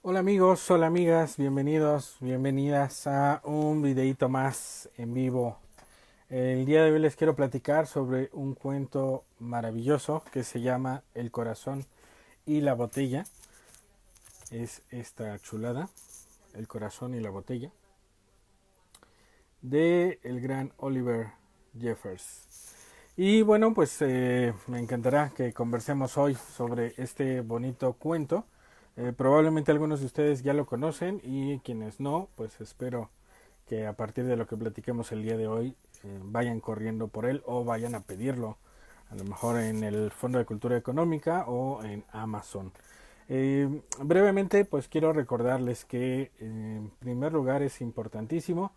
Hola amigos, hola amigas, bienvenidos, bienvenidas a un videito más en vivo. El día de hoy les quiero platicar sobre un cuento maravilloso que se llama El corazón y la botella. Es esta chulada, El corazón y la botella, de el gran Oliver Jeffers. Y bueno, pues me encantará que conversemos hoy sobre este bonito cuento. Probablemente algunos de ustedes ya lo conocen y quienes no, pues espero que a partir de lo que platiquemos el día de hoy vayan corriendo por él o vayan a pedirlo, a lo mejor en el Fondo de Cultura Económica o en Amazon. Brevemente, pues quiero recordarles que en primer lugar es importantísimo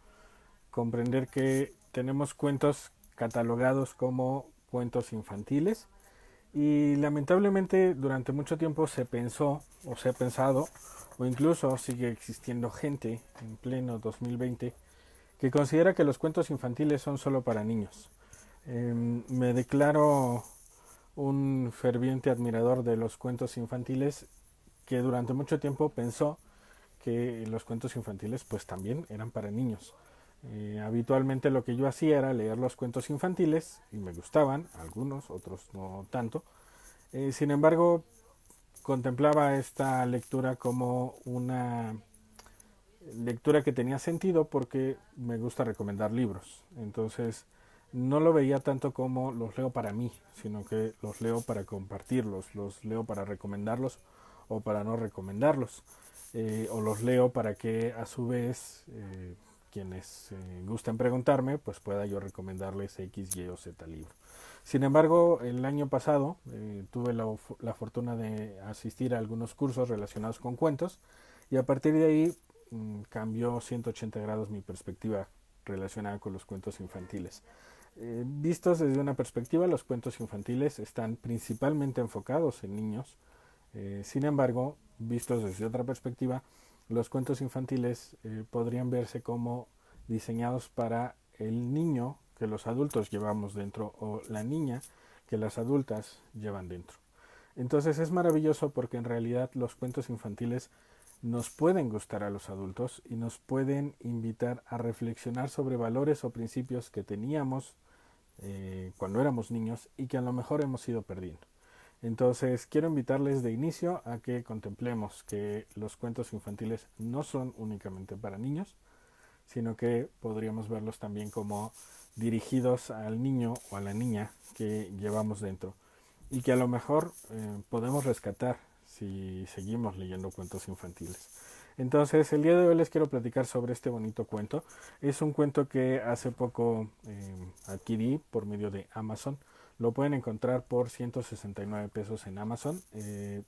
comprender que tenemos cuentos catalogados como cuentos infantiles y lamentablemente durante mucho tiempo se pensó o se ha pensado o incluso sigue existiendo gente en pleno 2020 que considera que los cuentos infantiles son solo para niños. Me declaro un ferviente admirador de los cuentos infantiles que durante mucho tiempo pensó que los cuentos infantiles pues también eran para niños. Habitualmente lo que yo hacía era leer los cuentos infantiles y me gustaban, algunos, otros no tanto. Sin embargo, contemplaba esta lectura como una lectura que tenía sentido porque me gusta recomendar libros. Entonces, no lo veía tanto como los leo para mí, sino que los leo para compartirlos, los leo para recomendarlos o para no recomendarlos, o los leo para que a su vez quienes gusten preguntarme, pues pueda yo recomendarles X, Y o Z libro. Sin embargo, el año pasado tuve la fortuna de asistir a algunos cursos relacionados con cuentos y a partir de ahí cambió 180 grados mi perspectiva relacionada con los cuentos infantiles. Vistos desde una perspectiva, los cuentos infantiles están principalmente enfocados en niños. Sin embargo, vistos desde otra perspectiva, los cuentos infantiles podrían verse como diseñados para el niño que los adultos llevamos dentro o la niña que las adultas llevan dentro. Entonces es maravilloso porque en realidad los cuentos infantiles nos pueden gustar a los adultos y nos pueden invitar a reflexionar sobre valores o principios que teníamos cuando éramos niños y que a lo mejor hemos ido perdiendo. Entonces quiero invitarles de inicio a que contemplemos que los cuentos infantiles no son únicamente para niños, sino que podríamos verlos también como dirigidos al niño o a la niña que llevamos dentro y que a lo mejor podemos rescatar si seguimos leyendo cuentos infantiles. Entonces, el día de hoy les quiero platicar sobre este bonito cuento. Es un cuento que hace poco adquirí por medio de Amazon. Lo pueden encontrar por 169 pesos en Amazon.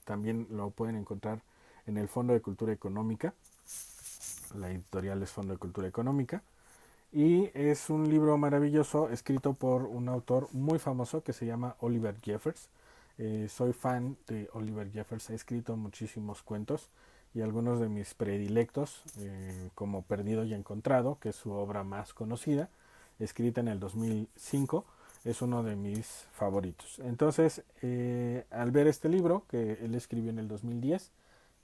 También lo pueden encontrar en el Fondo de Cultura Económica. La editorial es Fondo de Cultura Económica. Y es un libro maravilloso escrito por un autor muy famoso que se llama Oliver Jeffers. Soy fan de Oliver Jeffers, he escrito muchísimos cuentos y algunos de mis predilectos, como Perdido y Encontrado, que es su obra más conocida, escrita en el 2005, es uno de mis favoritos. Entonces, al ver este libro, que él escribió en el 2010,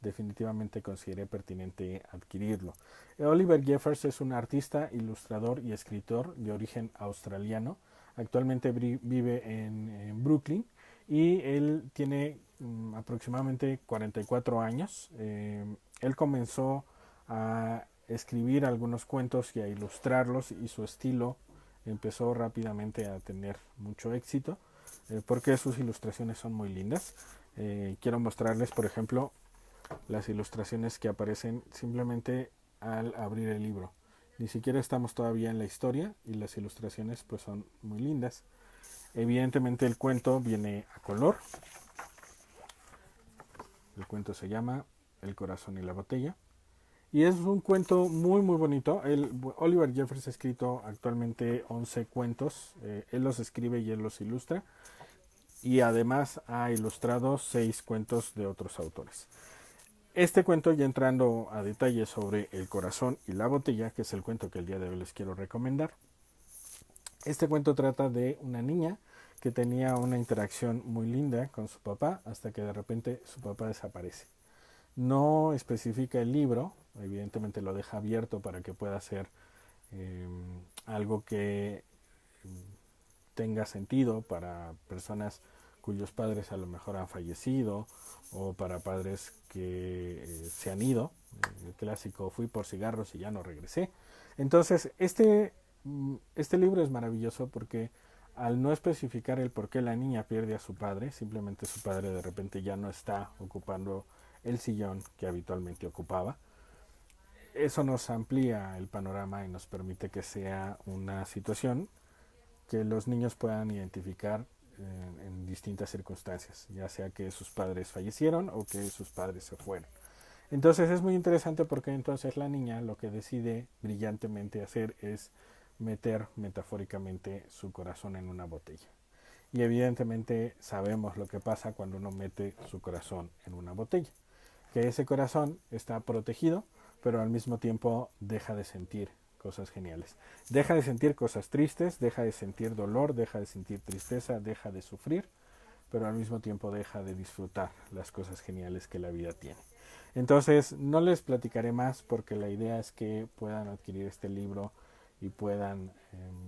definitivamente consideré pertinente adquirirlo. Oliver Jeffers es un artista, ilustrador y escritor de origen australiano. Actualmente vive en Brooklyn y él tiene aproximadamente 44 años. Él comenzó a escribir algunos cuentos y a ilustrarlos y su estilo empezó rápidamente a tener mucho éxito porque sus ilustraciones son muy lindas. Quiero mostrarles, por ejemplo, las ilustraciones que aparecen simplemente al abrir el libro. Ni siquiera estamos todavía en la historia y las ilustraciones pues son muy lindas. Evidentemente el cuento viene a color. El cuento se llama El corazón y la botella. Y es un cuento muy muy bonito. Oliver Jeffers ha escrito actualmente 11 cuentos. Él los escribe y él los ilustra. Y además ha ilustrado 6 cuentos de otros autores. Este cuento, ya entrando a detalle sobre el corazón y la botella, que es el cuento que el día de hoy les quiero recomendar. Este cuento trata de una niña que tenía una interacción muy linda con su papá hasta que de repente su papá desaparece. No especifica el libro, evidentemente lo deja abierto para que pueda ser eh, algo que tenga sentido para personas cuyos padres a lo mejor han fallecido o para padres que se han ido. El clásico, fui por cigarros y ya no regresé. Entonces, este libro es maravilloso porque al no especificar el por qué la niña pierde a su padre, simplemente su padre de repente ya no está ocupando el sillón que habitualmente ocupaba. Eso nos amplía el panorama y nos permite que sea una situación que los niños puedan identificar en distintas circunstancias, ya sea que sus padres fallecieron o que sus padres se fueron. Entonces es muy interesante porque entonces la niña lo que decide brillantemente hacer es meter metafóricamente su corazón en una botella. Y evidentemente sabemos lo que pasa cuando uno mete su corazón en una botella, que ese corazón está protegido, pero al mismo tiempo deja de sentir cosas geniales. Deja de sentir cosas tristes, deja de sentir dolor, deja de sentir tristeza, deja de sufrir, pero al mismo tiempo deja de disfrutar las cosas geniales que la vida tiene. Entonces, no les platicaré más porque la idea es que puedan adquirir este libro y puedan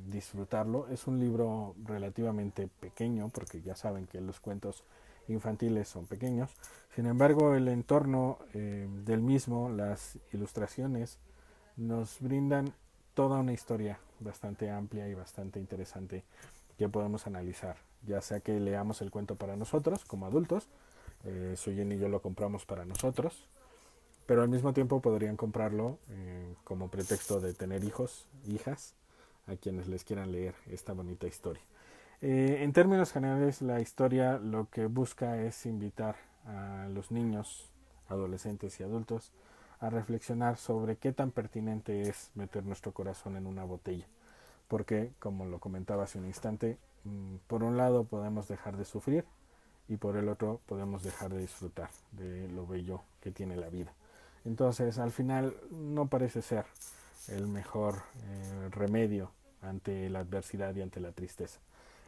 disfrutarlo. Es un libro relativamente pequeño porque ya saben que los cuentos infantiles son pequeños. Sin embargo, el entorno del mismo, las ilustraciones, nos brindan toda una historia bastante amplia y bastante interesante que podemos analizar, ya sea que leamos el cuento para nosotros como adultos, Suyen y yo lo compramos para nosotros, pero al mismo tiempo podrían comprarlo como pretexto de tener hijos, hijas, a quienes les quieran leer esta bonita historia. En términos generales, la historia lo que busca es invitar a los niños, adolescentes y adultos a reflexionar sobre qué tan pertinente es meter nuestro corazón en una botella. Porque, como lo comentaba hace un instante, por un lado podemos dejar de sufrir y por el otro podemos dejar de disfrutar de lo bello que tiene la vida. Entonces, al final, no parece ser el mejor remedio ante la adversidad y ante la tristeza.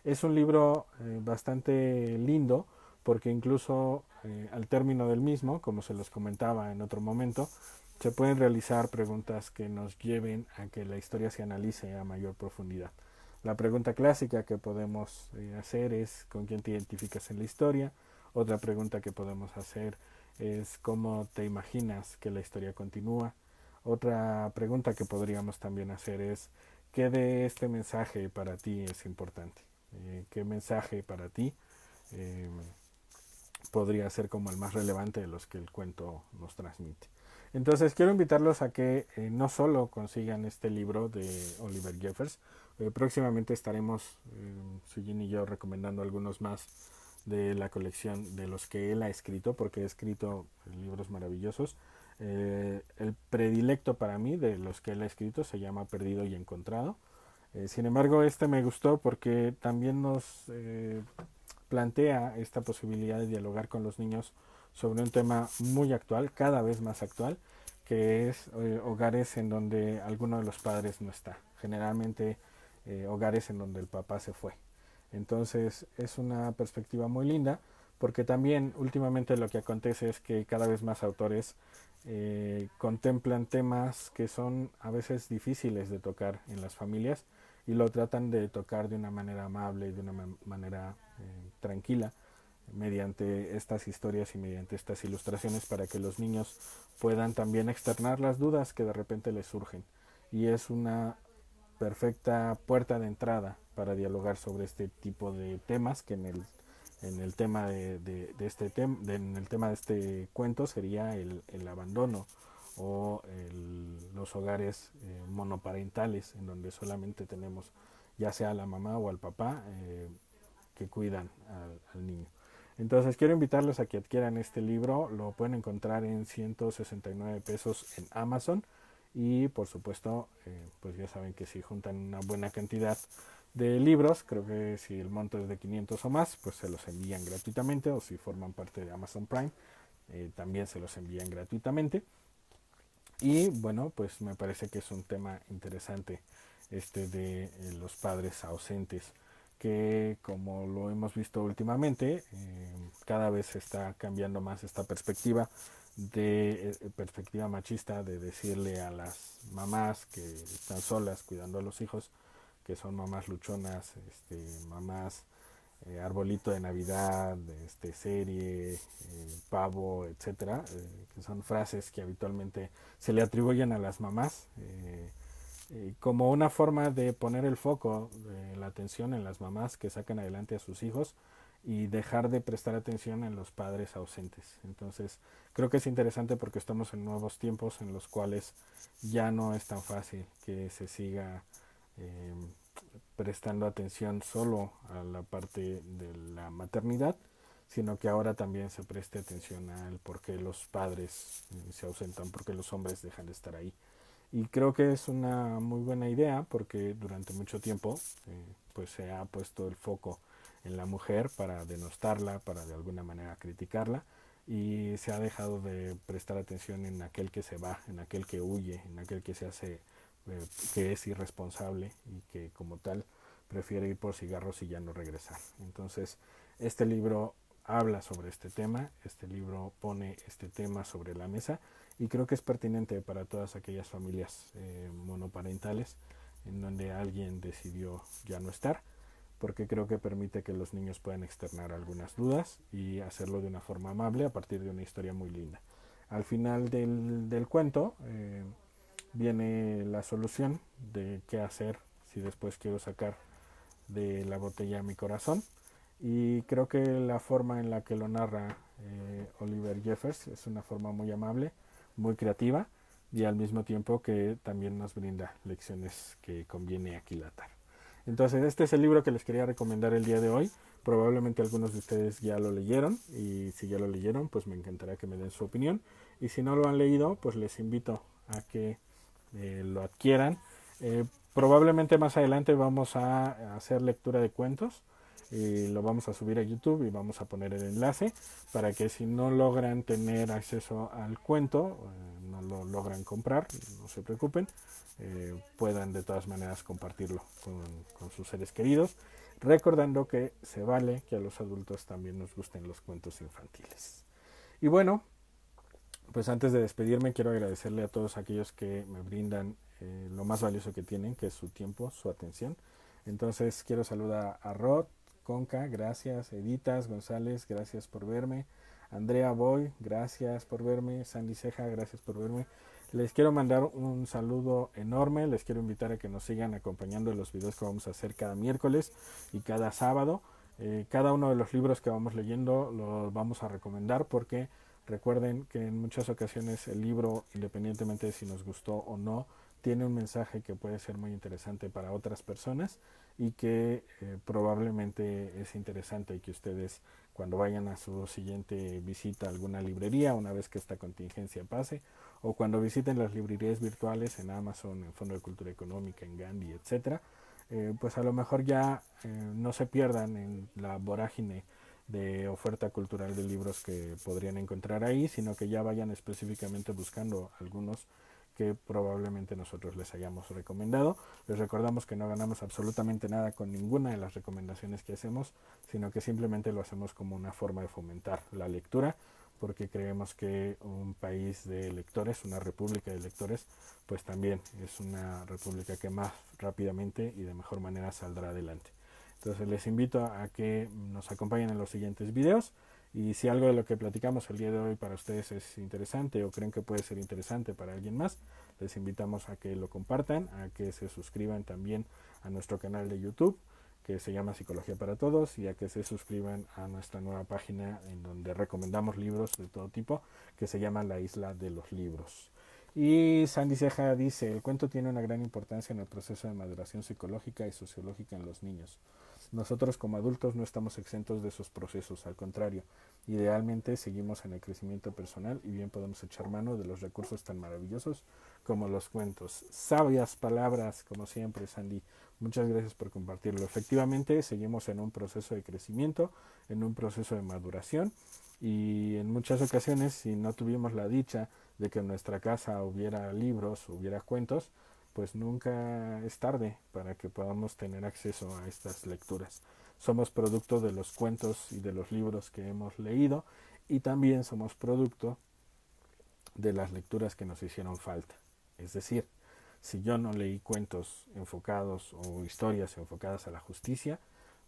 Es un libro bastante lindo porque incluso al término del mismo, como se los comentaba en otro momento, se pueden realizar preguntas que nos lleven a que la historia se analice a mayor profundidad. La pregunta clásica que podemos hacer es ¿con quién te identificas en la historia? Otra pregunta que podemos hacer es ¿cómo te imaginas que la historia continúa? Otra pregunta que podríamos también hacer es ¿qué de este mensaje para ti es importante? ¿Qué mensaje para ti eh, podría ser como el más relevante de los que el cuento nos transmite? Entonces quiero invitarlos a que no solo consigan este libro de Oliver Jeffers, próximamente estaremos, Sujin y yo, recomendando algunos más de la colección de los que él ha escrito, porque ha escrito libros maravillosos. El predilecto para mí de los que él ha escrito se llama Perdido y Encontrado. Sin embargo, este me gustó porque también nos plantea esta posibilidad de dialogar con los niños sobre un tema muy actual, cada vez más actual, que es hogares en donde alguno de los padres no está. Generalmente hogares en donde el papá se fue. Entonces es una perspectiva muy linda porque también últimamente lo que acontece es que cada vez más autores contemplan temas que son a veces difíciles de tocar en las familias y lo tratan de tocar de una manera amable, de una manera tranquila, mediante estas historias y mediante estas ilustraciones para que los niños puedan también externar las dudas que de repente les surgen. Y es una perfecta puerta de entrada para dialogar sobre este tipo de temas que en el tema en el tema de este cuento sería el abandono o los hogares monoparentales en donde solamente tenemos ya sea a la mamá o al papá que cuidan al niño. Entonces quiero invitarlos a que adquieran este libro, lo pueden encontrar en 169 pesos en Amazon y por supuesto pues ya saben que si juntan una buena cantidad de libros, creo que si el monto es de 500 o más, pues se los envían gratuitamente o si forman parte de Amazon Prime, también se los envían gratuitamente. Y bueno, pues me parece que es un tema interesante este de los padres ausentes, que como lo hemos visto últimamente, cada vez está cambiando más esta perspectiva de perspectiva machista, de decirle a las mamás que están solas cuidando a los hijos, que son mamás luchonas, mamás arbolito de Navidad, serie, pavo, etcétera, que son frases que habitualmente se le atribuyen a las mamás, como una forma de poner el foco, la atención en las mamás que sacan adelante a sus hijos y dejar de prestar atención en los padres ausentes. Entonces, creo que es interesante porque estamos en nuevos tiempos en los cuales ya no es tan fácil que se siga eh, prestando atención solo a la parte de la maternidad, sino que ahora también se preste atención al por qué los padres se ausentan, por qué los hombres dejan de estar ahí. Y creo que es una muy buena idea porque durante mucho tiempo pues se ha puesto el foco en la mujer para denostarla, para de alguna manera criticarla, y se ha dejado de prestar atención en aquel que se va, en aquel que huye, en aquel que se hace, que es irresponsable y que como tal prefiere ir por cigarros y ya no regresar. Entonces, este libro habla sobre este libro pone este tema sobre la mesa y creo que es pertinente para todas aquellas familias monoparentales en donde alguien decidió ya no estar, porque creo que permite que los niños puedan externar algunas dudas y hacerlo de una forma amable a partir de una historia muy linda. Al final del cuento viene la solución de qué hacer si después quiero sacar de la botella mi corazón, y creo que la forma en la que lo narra Oliver Jeffers es una forma muy amable, muy creativa y al mismo tiempo que también nos brinda lecciones que conviene aquilatar. Entonces este es el libro que les quería recomendar el día de hoy. Probablemente algunos de ustedes ya lo leyeron y si ya lo leyeron pues me encantará que me den su opinión, y si no lo han leído pues les invito a que lo adquieran. Probablemente más adelante vamos a hacer lectura de cuentos y lo vamos a subir a YouTube y vamos a poner el enlace para que si no logran tener acceso al cuento, no lo logran comprar, no se preocupen, puedan de todas maneras compartirlo con sus seres queridos, recordando que se vale que a los adultos también nos gusten los cuentos infantiles. Y bueno, pues antes de despedirme quiero agradecerle a todos aquellos que me brindan lo más valioso que tienen, que es su tiempo, su atención. Entonces quiero saludar a Rod, Conca, gracias, Editas González, gracias por verme, Andrea Boy, gracias por verme, Sandy Ceja, gracias por verme. Les quiero mandar un saludo enorme, les quiero invitar a que nos sigan acompañando en los videos que vamos a hacer cada miércoles y cada sábado. Cada uno de los libros que vamos leyendo los vamos a recomendar porque recuerden que en muchas ocasiones el libro, independientemente de si nos gustó o no, tiene un mensaje que puede ser muy interesante para otras personas y que probablemente es interesante y que ustedes cuando vayan a su siguiente visita a alguna librería, una vez que esta contingencia pase, o cuando visiten las librerías virtuales en Amazon, en Fondo de Cultura Económica, en Gandhi, etcétera, pues a lo mejor ya no se pierdan en la vorágine de oferta cultural de libros que podrían encontrar ahí, sino que ya vayan específicamente buscando algunos que probablemente nosotros les hayamos recomendado. Les recordamos que no ganamos absolutamente nada con ninguna de las recomendaciones que hacemos, sino que simplemente lo hacemos como una forma de fomentar la lectura, porque creemos que un país de lectores, una república de lectores, pues también es una república que más rápidamente y de mejor manera saldrá adelante. Entonces les invito a que nos acompañen en los siguientes videos, y si algo de lo que platicamos el día de hoy para ustedes es interesante o creen que puede ser interesante para alguien más, les invitamos a que lo compartan, a que se suscriban también a nuestro canal de YouTube que se llama Psicología para Todos, y a que se suscriban a nuestra nueva página en donde recomendamos libros de todo tipo que se llama La Isla de los Libros. Y Sandy Ceja dice, el cuento tiene una gran importancia en el proceso de maduración psicológica y sociológica en los niños. Nosotros como adultos no estamos exentos de esos procesos, al contrario, idealmente seguimos en el crecimiento personal y bien podemos echar mano de los recursos tan maravillosos como los cuentos. Sabias palabras, como siempre, Sandy. Muchas gracias por compartirlo. Efectivamente, seguimos en un proceso de crecimiento, en un proceso de maduración, y en muchas ocasiones, si no tuvimos la dicha de que en nuestra casa hubiera libros, hubiera cuentos, pues nunca es tarde para que podamos tener acceso a estas lecturas. Somos producto de los cuentos y de los libros que hemos leído, y también somos producto de las lecturas que nos hicieron falta. Es decir, si yo no leí cuentos enfocados o historias enfocadas a la justicia,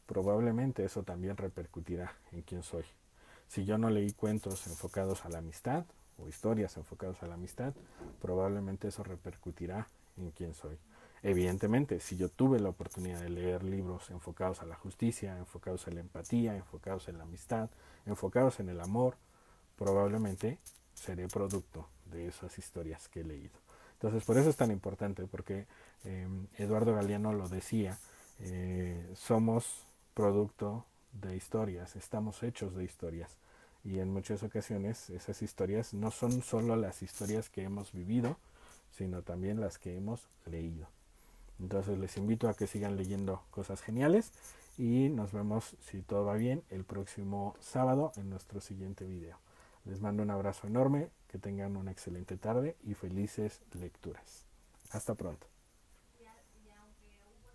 probablemente eso también repercutirá en quién soy. Si yo no leí cuentos enfocados a la amistad o historias enfocadas a la amistad, probablemente eso repercutirá en quién soy. Evidentemente, si yo tuve la oportunidad de leer libros enfocados a la justicia, enfocados en la empatía, enfocados en la amistad, enfocados en el amor, probablemente seré producto de esas historias que he leído. Entonces, por eso es tan importante, porque Eduardo Galeano lo decía, somos producto de historias, estamos hechos de historias. Y en muchas ocasiones esas historias no son solo las historias que hemos vivido, sino también las que hemos leído. Entonces les invito a que sigan leyendo cosas geniales y nos vemos, si todo va bien, el próximo sábado en nuestro siguiente video. Les mando un abrazo enorme, que tengan una excelente tarde y felices lecturas. Hasta pronto.